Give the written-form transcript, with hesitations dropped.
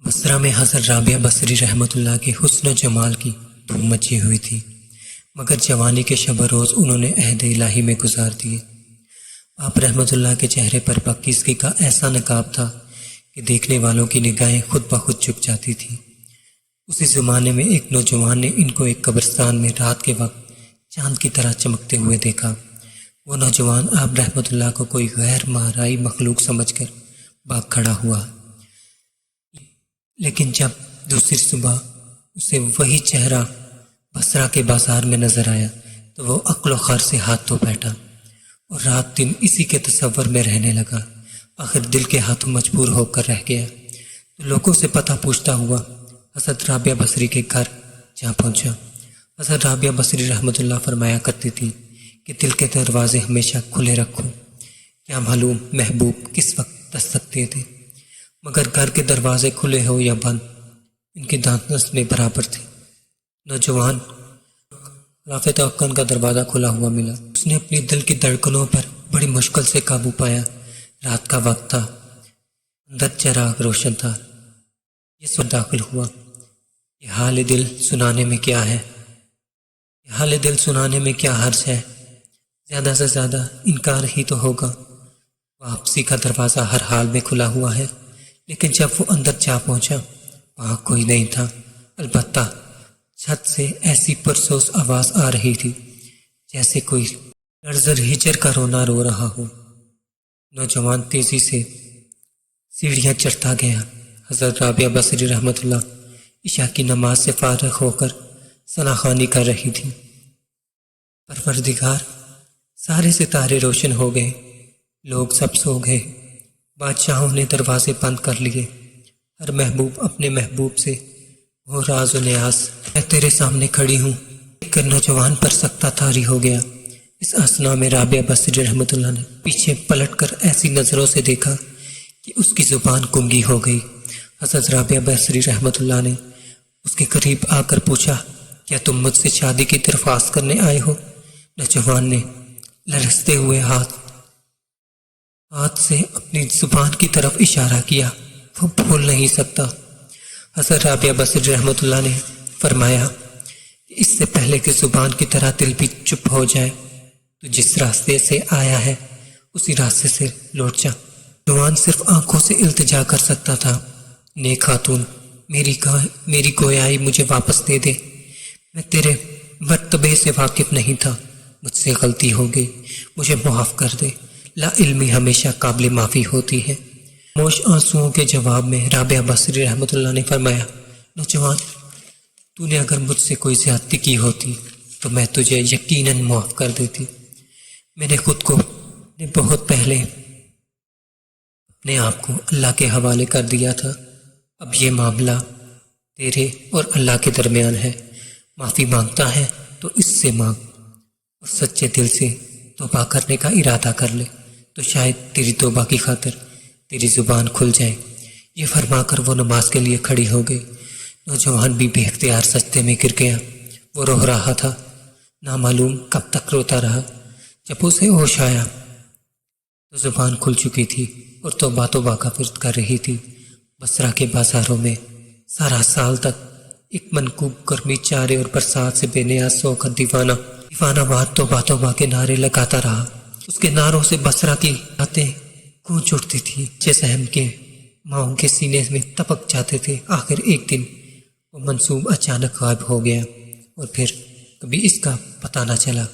بصرہ میں حضرت رابعہ بصری رحمۃ اللہ کے حسن و جمال کی دھوم مچی ہوئی تھی، مگر جوانی کے شب روز انہوں نے عہد الہی میں گزار دیے۔ آپ رحمۃ اللہ کے چہرے پر پاکیزگی کا ایسا نقاب تھا کہ دیکھنے والوں کی نگاہیں خود بخود جھک جاتی تھیں۔ اسی زمانے میں ایک نوجوان نے ان کو ایک قبرستان میں رات کے وقت چاند کی طرح چمکتے ہوئے دیکھا۔ وہ نوجوان آپ رحمۃ اللہ کو کوئی غیر مہرائی مخلوق سمجھ کر بھاگ کھڑا ہوا، لیکن جب دوسری صبح اسے وہی چہرہ بصرہ کے بازار میں نظر آیا تو وہ عقل و خیر سے ہاتھ دھو بیٹھا اور رات دن اسی کے تصور میں رہنے لگا۔ آخر دل کے ہاتھوں مجبور ہو کر رہ گیا تو لوگوں سے پتہ پوچھتا ہوا حضرت رابعہ بصری کے گھر جا پہنچا۔ حضرت رابعہ بصری رحمۃ اللہ فرمایا کرتی تھی کہ دل کے دروازے ہمیشہ کھلے رکھو، کیا معلوم محبوب کس وقت دستک دے دے۔ مگر گھر کے دروازے کھلے ہو یا بند، ان کی دانت میں برابر تھے۔ نوجوان رافع توکن کا دروازہ کھلا ہوا ملا۔ اس نے اپنی دل کی دھڑکنوں پر بڑی مشکل سے قابو پایا۔ رات کا وقت تھا، اندر چراغ روشن تھا۔ یہ سب داخل ہوا۔ یہ حال دل سنانے میں کیا ہے؟ یہ حال دل سنانے میں کیا حرج ہے؟ زیادہ سے زیادہ انکار ہی تو ہوگا۔ واپسی کا دروازہ ہر حال میں کھلا ہوا ہے، لیکن جب وہ اندر جا پہنچا وہاں کوئی نہیں تھا، البتہ چھت سے ایسی پرسوس آواز آ رہی تھی جیسے کوئی لرزر ہجر کا رونا رو رہا ہو۔ نوجوان تیزی سے سیڑھیاں چڑھتا گیا۔ حضرت رابعہ بصری رحمۃ اللہ عشاء کی نماز سے فارغ ہو کر ثنا خوانی کر رہی تھی۔ پروردگار، سارے ستارے روشن ہو گئے، لوگ سب سو گئے، بادشاہوں نے دروازے بند کر لیے، ہر محبوب اپنے محبوب سے وہ راز و نیاز، میں تیرے سامنے کھڑی ہوں، دیکھ کر نوجوان پر سکتہ طاری ہو گیا۔ اس اثنا میں رابعہ بصری رحمۃ اللہ نے پیچھے پلٹ کر ایسی نظروں سے دیکھا کہ اس کی زبان گنگی ہو گئی۔ حضرت رابعہ بصری رحمۃ اللہ نے اس کے قریب آ کر پوچھا، کیا تم مجھ سے شادی کی درخواست کرنے آئے ہو؟ نوجوان نے لرزتے ہوئے ہاتھ سے اپنی زبان کی طرف اشارہ کیا، وہ بھول نہیں سکتا۔ حضرت رابعہ بصری رحمۃ اللہ نے فرمایا کہ اس سے پہلے کہ زبان کی طرح دل بھی چپ ہو جائے تو جس راستے سے آیا ہے اسی راستے سے لوٹ جا۔ نوجوان صرف آنکھوں سے التجا کر سکتا تھا، نیک خاتون، میری گویائی مجھے واپس دے دے، میں تیرے مرتبے سے واقف نہیں تھا، مجھ سے غلطی ہو گئی، مجھے معاف کر دے۔ لا علمی ہمیشہ قابل معافی ہوتی ہے۔ خاموش آنسوؤں کے جواب میں رابعہ بصری رحمۃ اللہ نے فرمایا، نوجوان، تو نے اگر مجھ سے کوئی زیادتی کی ہوتی تو میں تجھے یقیناً معاف کر دیتی۔ میں نے خود کو بہت پہلے اپنے آپ کو اللہ کے حوالے کر دیا تھا، اب یہ معاملہ تیرے اور اللہ کے درمیان ہے، معافی مانگتا ہے تو اس سے مانگ اور سچے دل سے توبہ کرنے کا ارادہ کر لے تو شاید تیری توبہ کی خاطر تیری زبان کھل جائے۔ یہ فرما کر وہ نماز کے لیے کھڑی ہو گئی۔ نوجوان بھی بے اختیار سجدے میں گر گیا۔ وہ رو رہا تھا، نامعلوم کب تک روتا رہا۔ جب اسے ہوش آیا تو زبان کھل چکی تھی اور توبہ کا ورد کر رہی تھی۔ بصرہ کے بازاروں میں سارا سال تک ایک منکوب گرمی چارے اور برسات سے بے نیاز سو کر دیوانہ وار توبہ کے نعرے لگاتا رہا۔ اس کے نعروں سے بصرہ کی باتیں گونج اٹھتی تھی، جیسے سہم کے ماؤں کے سینے میں تپک جاتے تھے۔ آخر ایک دن وہ منصوب اچانک غائب ہو گیا اور پھر کبھی اس کا پتہ نہ چلا۔